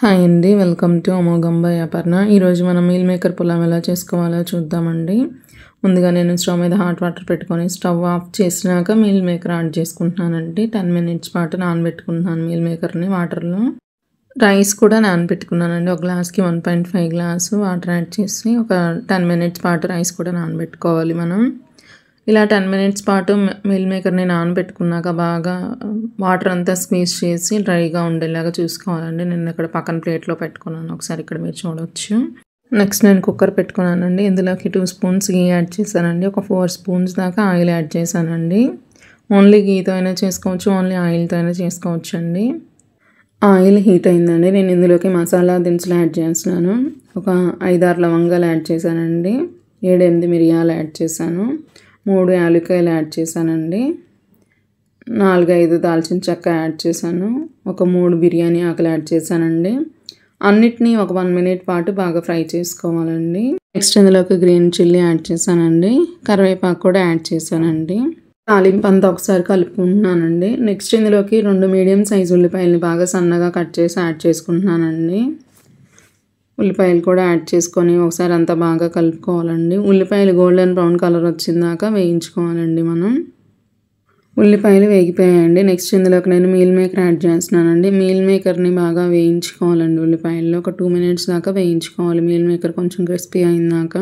Hi అండి, welcome to అమోఘం by Aparna. ఈరోజు మనం మీల్ మేకర్ పులావ్ ఎలా చేసుకోవాలో చూద్దామండి. ముందుగా నేను స్టవ్ మీద హాట్ వాటర్ పెట్టుకొని స్టవ్ ఆఫ్ చేసినాక మీల్ మేకర్ యాడ్ చేసుకుంటున్నానండి. 10 మినిట్స్ పాటు నానబెట్టుకుంటున్నాను మీల్ మేకర్ని వాటర్లో. రైస్ కూడా నానబెట్టుకున్నానండి. ఒక గ్లాస్కి 1.5 గ్లాసు వాటర్ యాడ్ చేసి ఒక 10 మినిట్స్ పాటు రైస్ కూడా నానబెట్టుకోవాలి మనం. ఇలా 10 మినిట్స్ పాటు మీల్ మేకర్ని నానబెట్టుకున్నాక బాగా వాటర్ అంతా స్క్వీజ్ చేసి డ్రైగా ఉండేలాగా చూసుకోవాలండి. నేను ఇక్కడ పక్కన ప్లేట్లో పెట్టుకున్నాను, ఒకసారి ఇక్కడ మీరు చూడవచ్చు. నెక్స్ట్ నేను కుక్కర్ పెట్టుకున్నానండి. ఇందులోకి 2 స్పూన్స్ గీ యాడ్ చేశానండి. ఒక 4 స్పూన్స్ దాకా ఆయిల్ యాడ్ చేశానండి. ఓన్లీ గీతో అయినా చేసుకోవచ్చు, ఓన్లీ ఆయిల్తో అయినా చేసుకోవచ్చు అండి. ఆయిల్ హీట్ అయిందండి. నేను ఇందులోకి మసాలా దినుసులు యాడ్ చేస్తున్నాను. ఒక 5-6 లవంగాలు యాడ్ చేశానండి. 7-8 మిరియాలు యాడ్ చేశాను. 3 యాలక్కాయలు యాడ్ చేశానండి. 4-5 దాల్చిన చెక్క యాడ్ చేశాను. ఒక 3 బిర్యానీ ఆకులు యాడ్ చేశానండి. అన్నిటినీ ఒక 1 మినిట్ పాటు బాగా ఫ్రై చేసుకోవాలండి. నెక్స్ట్ ఇందులోకి గ్రీన్ చిల్లీ యాడ్ చేశానండి. కరివేపాకు కూడా యాడ్ చేశానండి. తాలింపు అంతా ఒకసారి కలుపుకుంటున్నానండి. నెక్స్ట్ ఇందులోకి 2 మీడియం సైజు ఉల్లిపాయలని బాగా సన్నగా కట్ చేసి యాడ్ చేసుకుంటున్నానండి. ఉల్లిపాయలు కూడా యాడ్ చేసుకొని ఒకసారి అంతా బాగా కలుపుకోవాలండి. ఉల్లిపాయలు గోల్డెన్ బ్రౌన్ కలర్ వచ్చిందాక వేయించుకోవాలండి మనం. ఉల్లిపాయలు వేగిపోయాయండి. నెక్స్ట్ ఇందులోకి నేను మీల్ మేకర్ యాడ్ చేస్తున్నానండి. మీల్ మేకర్ని బాగా వేయించుకోవాలండి. ఉల్లిపాయల్లో ఒక 2 మినిట్స్ దాకా వేయించుకోవాలి. మీల్ మేకర్ కొంచెం క్రిస్పీ అయిందాక,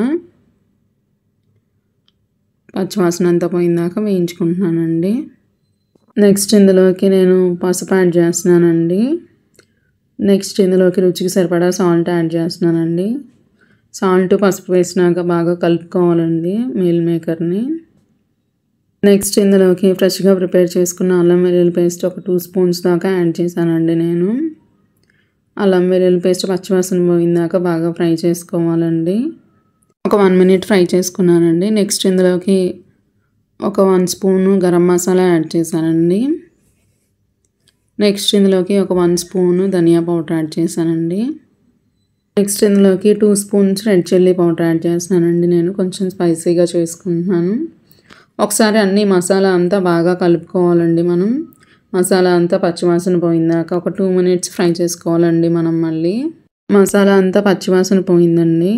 పచ్చివాసన అంతా పోయిందాక వేయించుకుంటున్నానండి. నెక్స్ట్ ఇందులోకి నేను పసుపు యాడ్ చేస్తున్నానండి. నెక్స్ట్ ఇందులోకి రుచికి సరిపడా సాల్ట్ యాడ్ చేస్తున్నానండి. సాల్ట్ పసుపు వేసినాక బాగా కలుపుకోవాలండి మీల్ మేకర్ని. నెక్స్ట్ ఇందులోకి ఫ్రెష్గా ప్రిపేర్ చేసుకున్న అల్లం వెల్లుల్లి పేస్ట్ ఒక 2 స్పూన్స్ దాకా యాడ్ చేశానండి నేను. అల్లం వెల్లుల్లి పేస్ట్ పచ్చివాసన పోయిందాక బాగా ఫ్రై చేసుకోవాలండి. ఒక 1 మినిట్ ఫ్రై చేసుకున్నానండి. నెక్స్ట్ ఇందులోకి ఒక 1 స్పూను గరం మసాలా యాడ్ చేశానండి. నెక్స్ట్ ఇందులోకి ఒక 1 స్పూను ధనియా పౌడర్ యాడ్ చేశానండి. నెక్స్ట్ ఇందులోకి 2 spoons red chilli powder add చేస్తున్నానండి. నేను కొంచెం స్పైసీగా చేసుకుంటున్నాను. ఒకసారి అన్ని మసాలా అంతా బాగా కలుపుకోవాలండి మనం. మసాలా అంతా పచ్చివాసన పోయిందాక ఒక 2 మినిట్స్ ఫ్రై చేసుకోవాలండి మనం. మళ్ళీ మసాలా అంతా పచ్చివాసన పోయిందండి.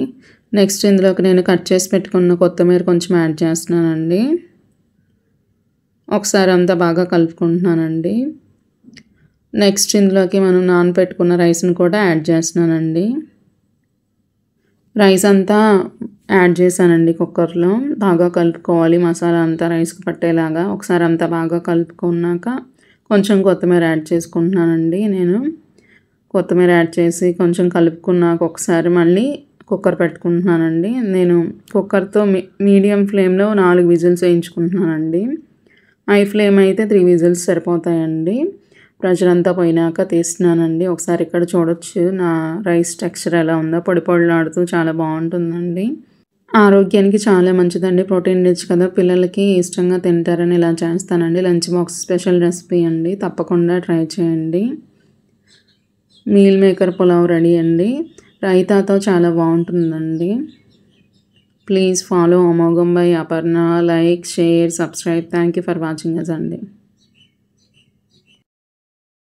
నెక్స్ట్ ఇందులోకి నేను కట్ చేసి పెట్టుకున్న కొత్తిమీర కొంచెం యాడ్ చేస్తున్నానండి. ఒకసారి అంతా బాగా కలుపుకుంటున్నానండి. నెక్స్ట్ ఇందులోకి మనం నానబెట్టుకున్న రైస్ని కూడా యాడ్ చేస్తున్నానండి. రైస్ అంతా యాడ్ చేశానండి కుక్కర్లో. బాగా కలుపుకోవాలి మసాలా అంతా రైస్కి పట్టేలాగా. ఒకసారి అంతా బాగా కలుపుకున్నాక కొంచెం కొత్తిమీర యాడ్ చేసుకుంటున్నానండి. నేను కొత్తిమీర యాడ్ చేసి కొంచెం కలుపుకున్నాక ఒకసారి మళ్ళీ కుక్కర్ పెట్టుకుంటున్నానండి. నేను కుక్కర్తో మీడియం ఫ్లేమ్లో 4 విజిల్స్ వేయించుకుంటున్నానండి. హై ఫ్లేమ్ అయితే 3 విజిల్స్ సరిపోతాయండి. ప్రెషర్ అంతా పోయినాక తీస్తున్నానండి. ఒకసారి ఇక్కడ చూడొచ్చు నా రైస్ టెక్స్చర్ ఎలా ఉందో. పొడి పొడిలాడుతూ చాలా బాగుంటుందండి. ఆరోగ్యానికి చాలా మంచిదండి. ప్రోటీన్ రిచ్ కదా, పిల్లలకి ఇష్టంగా తింటారని ఇలా చేస్తానండి. లంచ్ బాక్స్ స్పెషల్ రెసిపీ అండి, తప్పకుండా ట్రై చేయండి. మీల్ మేకర్ పులావ్ రెడీ అండి. రైతాతో చాలా బాగుంటుందండి. ప్లీజ్ ఫాలో అమోఘం by Aparna. Like, share, subscribe. Thank you for watching us అండి.